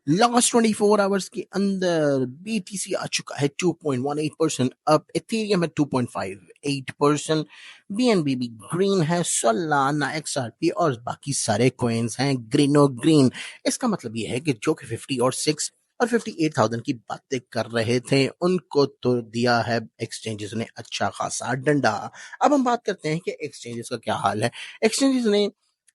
Last 24 hours के अंदर BTC आ चुका है 2.18% अप, इथेरियम है 2.58%, बीएनबी भी ग्रीन है, सोलाना, एक्सआरपी और बाकी सारे कॉइन्स हैं ग्रीनो ग्रीन। इसका मतलब ये है कि जो कि 50 और 6 और 58,000 की बातें कर रहे थे उनको तो दिया है एक्सचेंजेस ने अच्छा खासा डंडा। अब हम बात करते हैं कि एक्सचेंजेस का क्या हाल है। एक्सचेंजेस ने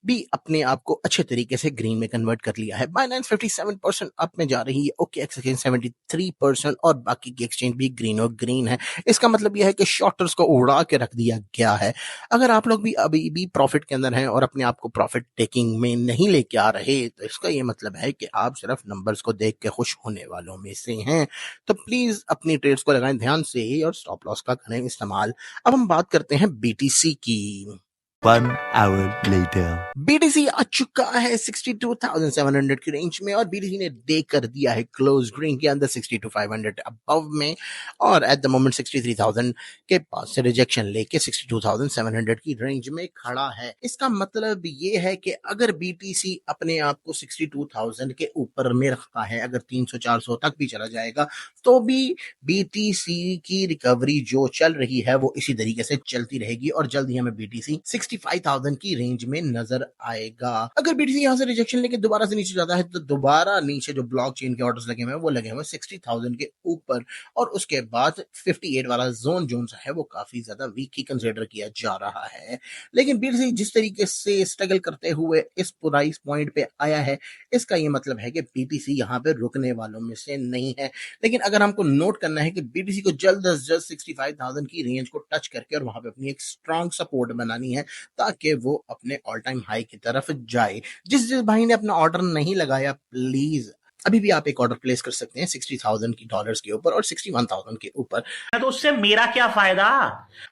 भी अपने आप को अच्छे तरीके से ग्रीन में कन्वर्ट कर लिया है। बाइनेंस 57% अप में जा रही है, ओके एक्सचेंज 73% और बाकी की एक्सचेंज भी ग्रीन और ग्रीन है। इसका मतलब यह है कि शॉर्टर्स को उड़ा के रख दिया गया है। अगर आप लोग भी अभी भी प्रॉफिट के अंदर हैं और अपने आप को प्रॉफिट टेकिंग में नहीं लेके आ रहे तो इसका ये मतलब है कि आप सिर्फ नंबर्स को देख के खुश होने वालों में से हैं। तो प्लीज अपनी ट्रेड्स को लगाएं ध्यान से और स्टॉप लॉस का करें इस्तेमाल। अब हम बात करते हैं बीटीसी की। 1 hour later. बीटीसी आ चुका है 62,700 की रेंज में और बीटीसी ने डे कर दिया है क्लोज ग्रीन के अंदर 62,500 अबव में और एट द मोमेंट 63,000 के पास से रिजेक्शन लेके 62,700 की रेंज में खड़ा है। इसका मतलब ये है कि अगर बीटीसी अपने आप को 62,000 के ऊपर में रखता है, अगर 300-400 तक भी चला जाएगा तो भी बीटीसी की रिकवरी जो चल रही है वो इसी तरीके से चलती रहेगी और जल्द ही हमें बीटीसी 65,000 की रेंज में नजर आएगा। अगर बीटीसी यहाँ से रिजेक्शन लेके दोबारा से नीचे जाता है तो दोबारा नीचे जो ब्लॉकचेन के ऑर्डर्स लगे हुए हैं वो लगे हुए 60,000 के ऊपर और उसके बाद 58 वाला जोन जो है वो काफी ज्यादा वीक ही कंसिडर किया जा रहा है। लेकिन बीटीसी जिस तरीके से स्ट्रगल करते हुए इस प्राइस पॉइंट पे आया है इसका ये मतलब है कि बीटीसी यहाँ पे रुकने वालों में से नहीं है। लेकिन अगर हमको नोट करना है कि बीटीसी को जल्द अज जल्द 65,000 की रेंज को टच करके और वहां पे अपनी एक स्ट्रांग सपोर्ट बनानी है ताकि वो अपने ऑल टाइम हाई की तरफ जाए। जिस जिस भाई ने अपना ऑर्डर नहीं लगाया प्लीज अभी भी आप एक ऑर्डर प्लेस कर सकते हैं 60,000 की डॉलर्स के ऊपर और 61,000 के ऊपर। तो उससे मेरा क्या फायदा?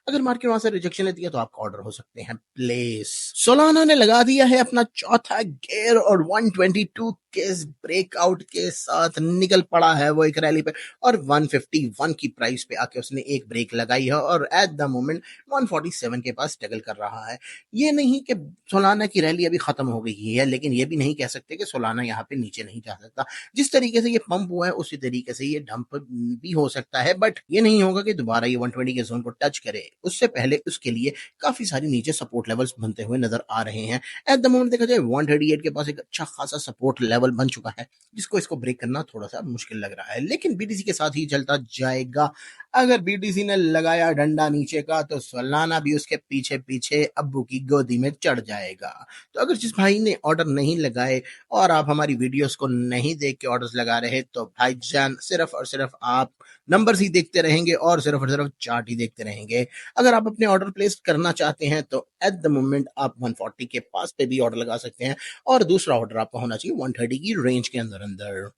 अगर मार्केट वहां से रिजेक्शन लेती है तो आपका ऑर्डर हो सकते हैं प्लेस। सोलाना ने लगा दिया है अपना चौथा गियर और 122 के ब्रेकआउट के साथ निकल पड़ा है वो एक रैली पे और 151 की प्राइस पे आके उसने एक ब्रेक लगाई है और एट द मोमेंट 147 के पास स्ट्रगल कर रहा है। ये नहीं कि सोलाना की रैली अभी खत्म हो गई है, लेकिन ये भी नहीं कह सकते कि सोलाना यहाँ पे नीचे नहीं जा सकता। जिस तरीके से ये पंप हुआ है उसी तरीके से ये डंप भी हो सकता है, बट ये नहीं होगा कि दोबारा ये 120 के जोन को टच करे। उससे पहले उसके लिए काफी सारी नीचे सपोर्ट लेवल्स बनते हुए नजर आ रहे हैं। एट द मोमेंट देखा जाए 138 के पास एक अच्छा खासा सपोर्ट लेवल बन चुका है जिसको इसको ब्रेक करना थोड़ा सा मुश्किल लग रहा है, लेकिन बीटीसी के साथ ही चलता जाएगा। अगर बीटीसी ने लगाया डंडा नीचे का तो सोलाना भी उसके पीछे पीछे अब्बू की गोदी में चढ़ जाएगा। तो अगर जिस भाई ने ऑर्डर नहीं लगाए और आप हमारी वीडियोस को नहीं देख के ऑर्डर्स लगा रहे तो भाईजान सिर्फ और सिर्फ आप नंबर्स ही देखते रहेंगे और सिर्फ चार्ट ही देखते रहेंगे। अगर आप अपने ऑर्डर प्लेस करना चाहते हैं तो एट द मोमेंट आप 140 के पास पे भी ऑर्डर लगा सकते हैं और दूसरा ऑर्डर आपका होना चाहिए 130 की रेंज के अंदर अंदर।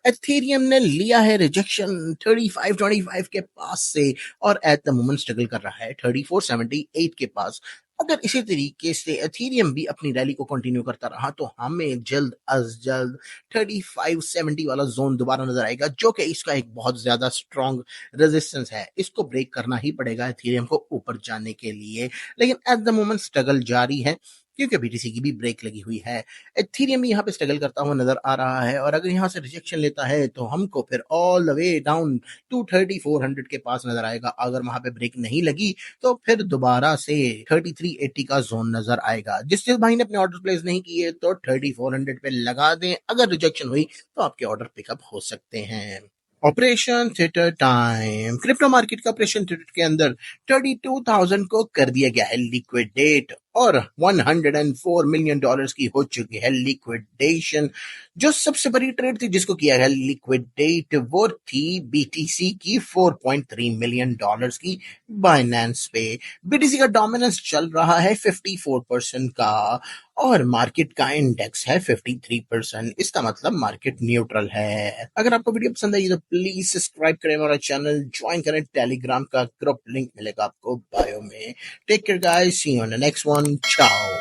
एथेरियम ने लिया है रिजेक्शन 3525 के पास से और एट द मोमेंट स्ट्रगल कर रहा है 3478 के पास। अगर इसी तरीके से एथेरियम भी अपनी रैली को कंटिन्यू करता रहा तो हमें जल्द अज जल्द 3570 वाला जोन दोबारा नजर आएगा जो कि इसका एक बहुत ज्यादा स्ट्रॉन्ग रेजिस्टेंस है। इसको ब्रेक करना ही पड़ेगा एथेरियम को ऊपर जाने के लिए, लेकिन एट द मोमेंट स्ट्रगल जारी है क्योंकि बीटीसी की भी ब्रेक लगी हुई है। एथेरियम भी यहाँ पे स्ट्रगल करता हुआ नजर आ रहा है और अगर यहाँ से रिजेक्शन लेता है तो हमको फिर ऑल द वे डाउन 23400 के पास नजर आएगा। अगर वहां पे ब्रेक नहीं लगी तो फिर दोबारा से 3380 का जोन नजर आएगा। जिस भाई ने अपने ऑर्डर प्लेस नहीं किए तो 3400 पे लगा दें, अगर रिजेक्शन हुई तो आपके ऑर्डर पिकअप हो सकते हैं। Operation theatre time. Crypto market का ऑपरेशन थिएटर के अंदर 32,000 को कर दिया गया है लिक्विडेट और 104 मिलियन डॉलर्स की हो चुकी है लिक्विडेशन। जो सबसे बड़ी ट्रेड थी जिसको किया गया लिक्विडेट वो थी बीटीसी की 4.3 मिलियन डॉलर्स की बाइनेंस पे। बीटीसी का डोमिनेंस चल रहा है 54% का और मार्केट का इंडेक्स है 53%। इसका मतलब मार्केट न्यूट्रल है। अगर आपको वीडियो पसंद आई तो प्लीज सब्सक्राइब करें हमारा चैनल, ज्वाइन करें टेलीग्राम का ग्रुप, लिंक मिलेगा आपको बायो में। Take care guys, see you on the next one, ciao.